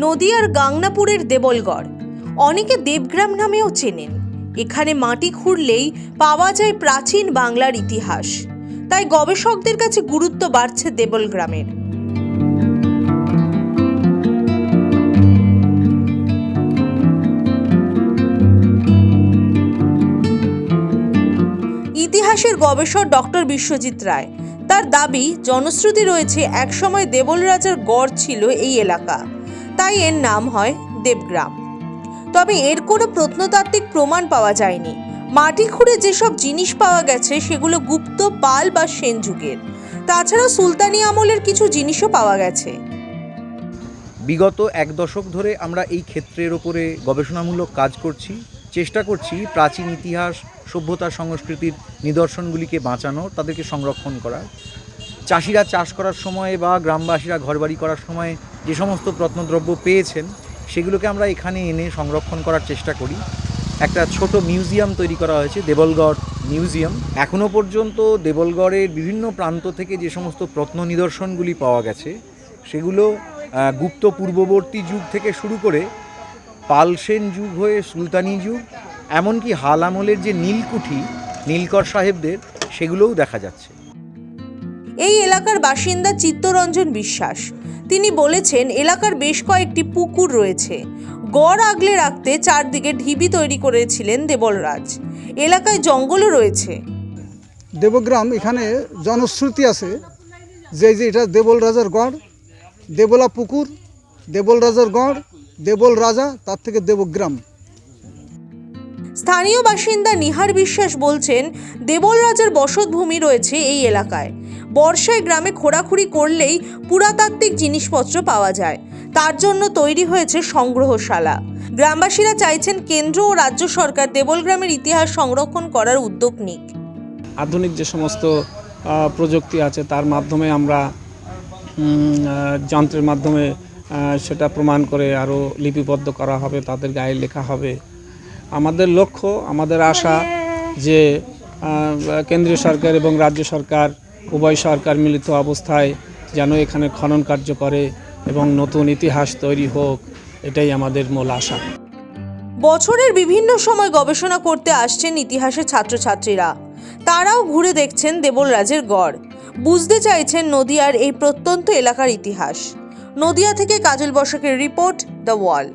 নদিয়ার গাংনাপুরের দেবলগড়, অনেকে দেবগ্রাম নামেও চেনেন। এখানে মাটি খুঁড়লেই পাওয়া যায় প্রাচীন বাংলার ইতিহাস। তাই গবেষকদের কাছে গুরুত্ব বাড়ছে দেবলগ্রামের। ইতিহাসের গবেষক ডক্টর বিশ্বজিৎ রায়, তার দাবি জনশ্রুতি রয়েছে একসময় দেবল রাজার গড় ছিল এই এলাকা, তাই এর নাম হয় দেবগ্রাম। তবে এর কোনো প্রত্নতাত্ত্বিক প্রমাণ পাওয়া যায়নি। মাটি খুঁড়ে যেসব জিনিস পাওয়া গেছে সেগুলো গুপ্ত, পাল বা সেন যুগের। তাছাড়া সুলতানি আমলের কিছু জিনিসও পাওয়া গেছে। বিগত এক দশক ধরে আমরা এই ক্ষেত্রের ওপরে গবেষণামূলক কাজ করছি, চেষ্টা করছি প্রাচীন ইতিহাস, সভ্যতা, সংস্কৃতির নিদর্শনগুলিকে বাঁচানো, তাদেরকে সংরক্ষণ করার। চাষিরা চাষ করার সময় বা গ্রামবাসীরা ঘরবাড়ি করার সময় যে সমস্ত প্রত্নদ্রব্য পেয়েছেন সেগুলোকে আমরা এখানে এনে সংরক্ষণ করার চেষ্টা করি। একটা ছোট মিউজিয়াম তৈরি করা হয়েছে, দেবলগড় মিউজিয়াম। এখনও পর্যন্ত দেবলগড়ের বিভিন্ন প্রান্ত থেকে যে সমস্ত প্রত্ন নিদর্শনগুলি পাওয়া গেছে সেগুলো গুপ্ত পূর্ববর্তী যুগ থেকে শুরু করে পাল সেন যুগ হয়ে সুলতানি যুগ, এমনকি হাল আমলের যে নীলকুঠি নীলকর সাহেবদের, সেগুলোও দেখা যাচ্ছে। এই এলাকার বাসিন্দা চিত্তরঞ্জন বিশ্বাস, তিনি বলেছেন এলাকার বেশ কয়েকটি পুকুর রয়েছে। গড় আগলে রাখতে চারদিকে ঢিবি তৈরি করেছিলেন দেবলরাজ। এলাকায় জঙ্গলও রয়েছে। দেবগ্রাম, এখানে জনশ্রুতি আছে যে এটা দেবল রাজার গড়, দেবলা পুকুর, দেবল রাজার গড়, দেবল রাজা, তার থেকে দেবগ্রাম। স্থানীয় বাসিন্দা নিহার বিশ্বাস বলছেন দেবল রাজার বসতভূমি রয়েছে এই এলাকায়। বর্ষায় গ্রামে খোঁড়াখুড়ি করলেই পুরাতাত্ত্বিক জিনিসপত্র পাওয়া যায়। তার জন্য তৈরি হয়েছে সংগ্রহশালা। গ্রামবাসীরা চাইছেন কেন্দ্র ও রাজ্য সরকার দেবলগ্রামের ইতিহাস সংরক্ষণ করার উদ্যোগ নিক। আধুনিক যে সমস্ত প্রযুক্তি আছে তার মাধ্যমে আমরা যন্ত্রের মাধ্যমে সেটা প্রমাণ করে আরও লিপিবদ্ধ করা হবে, তাদের গায়ে লেখা হবে। আমাদের লক্ষ্য, আমাদের আশা যে কেন্দ্রীয় সরকার এবং রাজ্য সরকার, উভয় সরকার মিলিত অবস্থায় যেন এখানে খনন কার্য করে এবং নতুন ইতিহাস তৈরি হোক, এটাই আমাদের মূল আশা। বছরের বিভিন্ন সময় গবেষণা করতে আসছেন ইতিহাসের ছাত্রছাত্রীরা। তারাও ঘুরে দেখছেন দেবল রাজের গড়, বুঝতে চাইছেন নদিয়ার এই প্রত্যন্ত এলাকার ইতিহাস। নদিয়া থেকে কাজল বসাকের রিপোর্ট, দ্য ওয়াল।